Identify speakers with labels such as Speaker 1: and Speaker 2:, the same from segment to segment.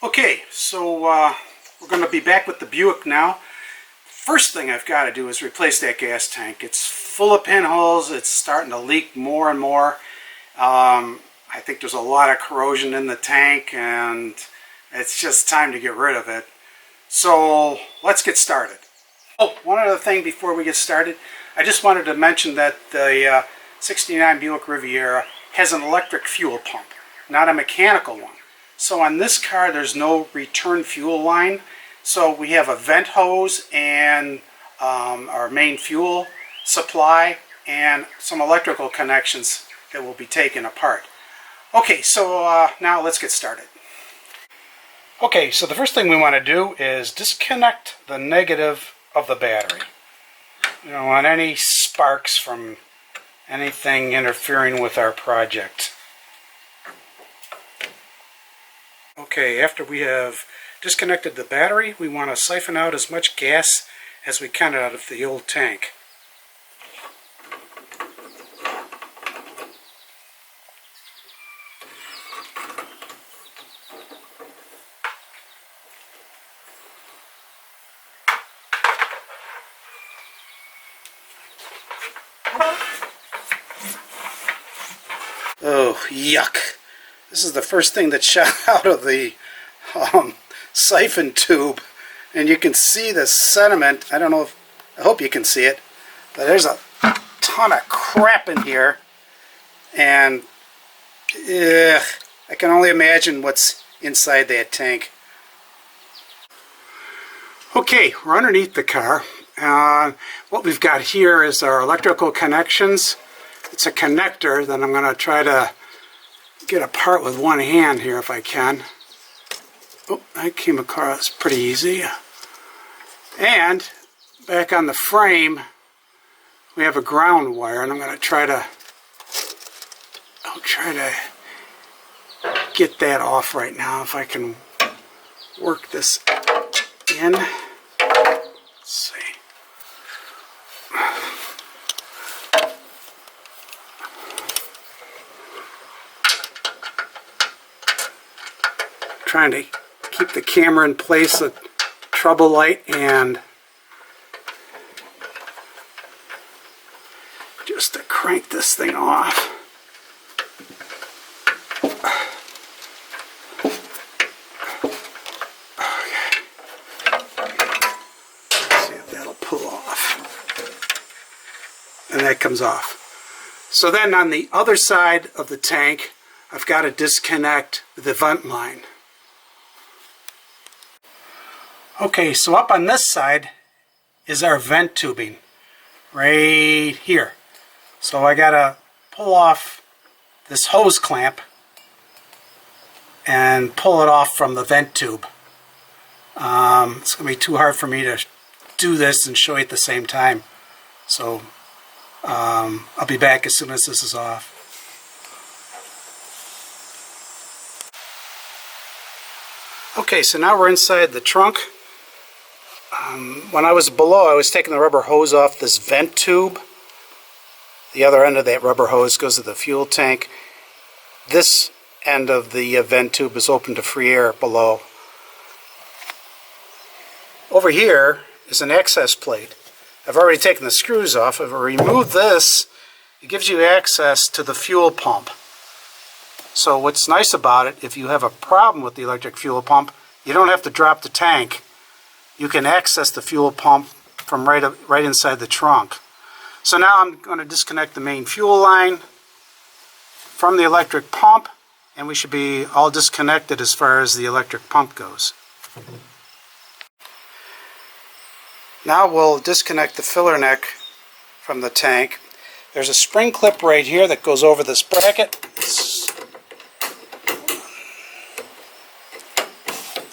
Speaker 1: Okay, so we're going to be back with the Buick now. First thing I've got to do is replace that gas tank. It's full of pinholes. It's starting to leak more and more. I think there's a lot of corrosion in the tank, and it's just time to get rid of it. So let's get started. Oh, one other thing before we get started. I just wanted to mention that the 69 Buick Riviera has an electric fuel pump, not a mechanical one. So on this car, there's no return fuel line. So we have a vent hose and our main fuel supply and some electrical connections that will be taken apart. Okay, so now let's get started. Okay, so the first thing we want to do is disconnect the negative of the battery. You don't want any sparks from anything interfering with our project. Okay, after we have disconnected the battery, we want to siphon out as much gas as we can out of the old tank. Oh, yuck. This is the first thing that shot out of the siphon tube, and you can see the sediment. I don't know if, I hope you can see it, but there's a ton of crap in here, and I can only imagine what's inside that tank. Okay, we're underneath the car. What we've got here is our electrical connections. It's a connector that I'm going to try to get apart with one hand here if I can. Oh, that came across pretty easy. And back on the frame, we have a ground wire, and I'm going to try to get that off right now if I can work this in. Let's see. Trying to keep the camera in place at trouble light and just to crank this thing off. Okay. Let's see if that'll pull off. And that comes off. So then on the other side of the tank, I've got to disconnect the vent line. Okay, so up on this side is our vent tubing, right here. So I gotta pull off this hose clamp and pull it off from the vent tube. It's gonna be too hard for me to do this and show you at the same time. So I'll be back as soon as this is off. Okay, so now we're inside the trunk. When I was below, I was taking the rubber hose off this vent tube. The other end of that rubber hose goes to the fuel tank. This end of the vent tube is open to free air below. Over here is an access plate. I've already taken the screws off. If I remove this, it gives you access to the fuel pump. So what's nice about it, if you have a problem with the electric fuel pump, you don't have to drop the tank. You can access the fuel pump from right inside the trunk. So now I'm going to disconnect the main fuel line from the electric pump, and we should be all disconnected as far as the electric pump goes. Now we'll disconnect the filler neck from the tank. There's a spring clip right here that goes over this bracket.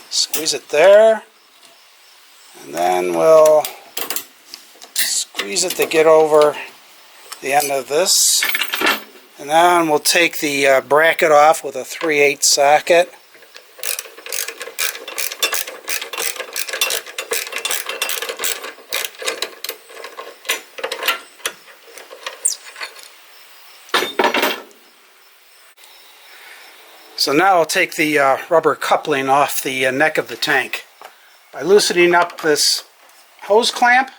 Speaker 1: Squeeze it there. And then we'll squeeze it to get over the end of this. And then we'll take the bracket off with a 3/8 socket. So now I'll take the rubber coupling off the neck of the tank by loosening up this hose clamp.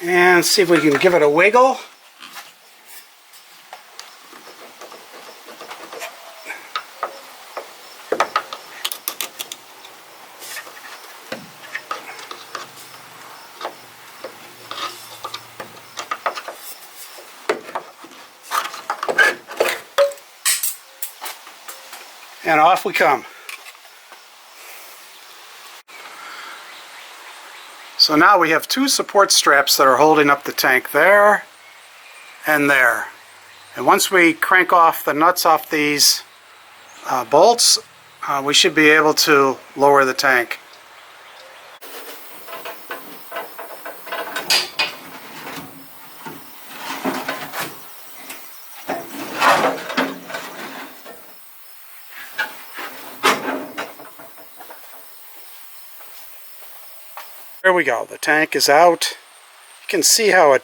Speaker 1: And see if we can give it a wiggle. And off we come. So now we have two support straps that are holding up the tank there and there. And once we crank off the nuts off these bolts, we should be able to lower the tank. There we go, the tank is out. You can see how it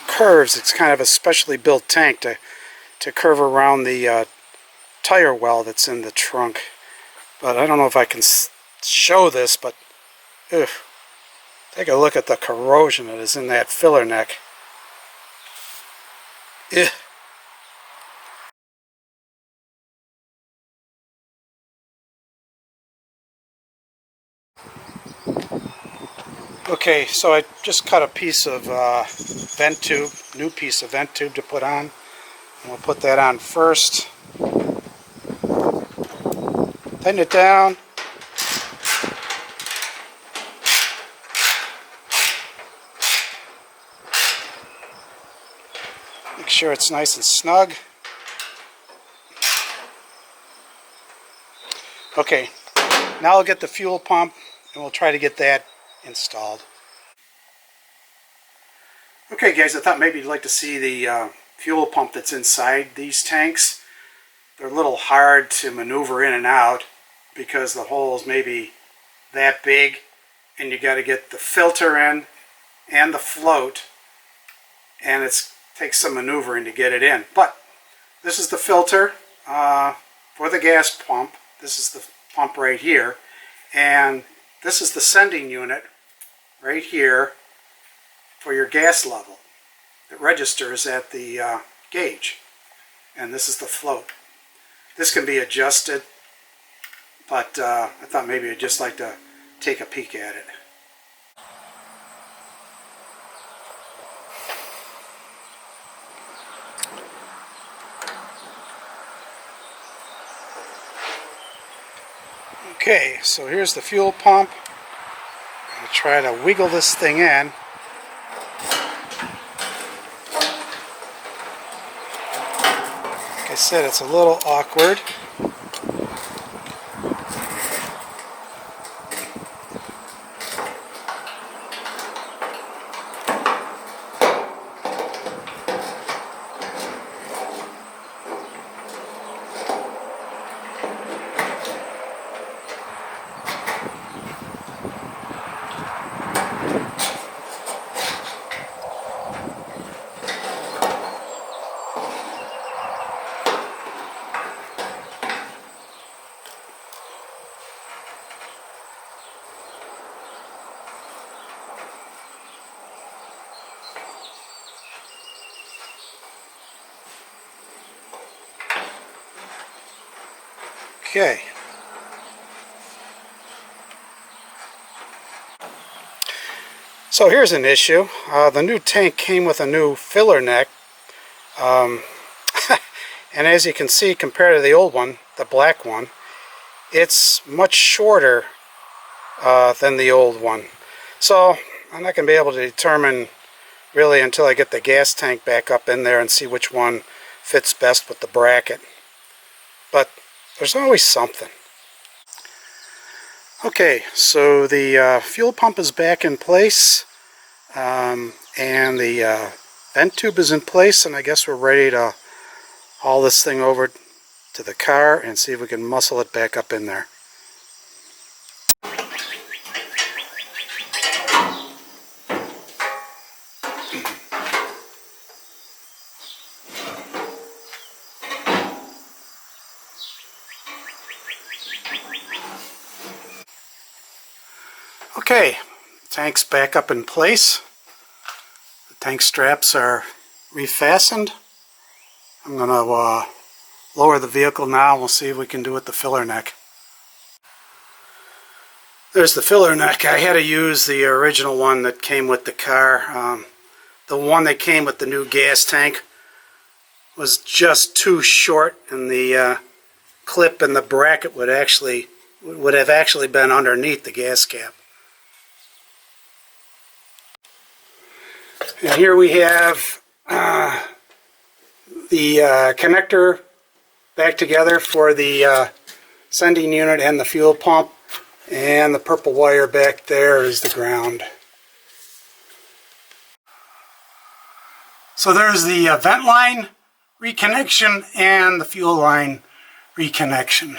Speaker 1: curves. It's kind of a specially built tank to curve around the tire well that's in the trunk. But I don't know if I can show this, but take a look at the corrosion that is in that filler neck. Ugh. Okay, so I just cut a piece of vent tube, new piece of vent tube to put on. And we'll put that on first. Tighten it down. Make sure it's nice and snug. Okay, now I'll get the fuel pump and we'll try to get that installed. Okay guys, I thought maybe you'd like to see the fuel pump that's inside these tanks. They're a little hard to maneuver in and out because the holes may be that big and you got to get the filter in and the float, and it takes some maneuvering to get it in. But this is the filter for the gas pump. This is the pump right here, and this is the sending unit right here for your gas level. It registers at the gauge, and this is the float. This can be adjusted, but I thought maybe I'd just like to take a peek at it. Okay, so here's the fuel pump. I'm going to try to wiggle this thing in. Like I said, it's a little awkward. Okay. So here's an issue. The new tank came with a new filler neck. And as you can see, compared to the old one, the black one, it's much shorter than the old one. So I'm not going to be able to determine really until I get the gas tank back up in there and see which one fits best with the bracket. But there's always something. Okay, so the fuel pump is back in place, and the vent tube is in place, and I guess we're ready to haul this thing over to the car and see if we can muscle it back up in there. Okay, tank's back up in place. The tank straps are refastened. I'm going to lower the vehicle now. We'll see if we can do it the filler neck. There's the filler neck. I had to use the original one that came with the car. The one that came with the new gas tank was just too short, and the clip and the bracket would have actually been underneath the gas cap. And here we have the connector back together for the sending unit and the fuel pump, and the purple wire back there is the ground. So there's the vent line reconnection and the fuel line reconnection.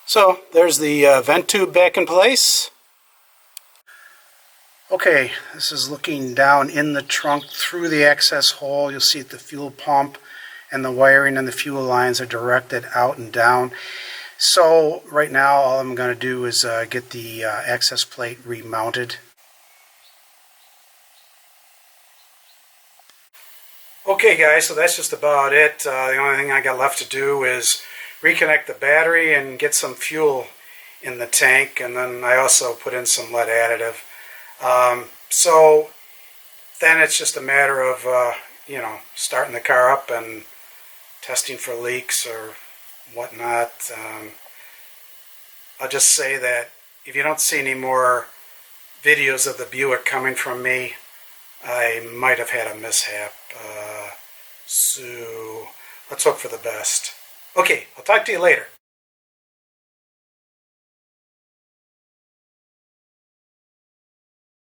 Speaker 1: So there's the vent tube back in place. Okay, this is looking down in the trunk through the access hole. You'll see the fuel pump and the wiring and the fuel lines are directed out and down. So right now all I'm going to do is get the access plate remounted. Okay guys, so that's just about it. The only thing I got left to do is reconnect the battery and get some fuel in the tank, and then I also put in some lead additive. So then it's just a matter of, starting the car up and testing for leaks or whatnot. I'll just say that if you don't see any more videos of the Buick coming from me, I might have had a mishap. So let's hope for the best. Okay, I'll talk to you later.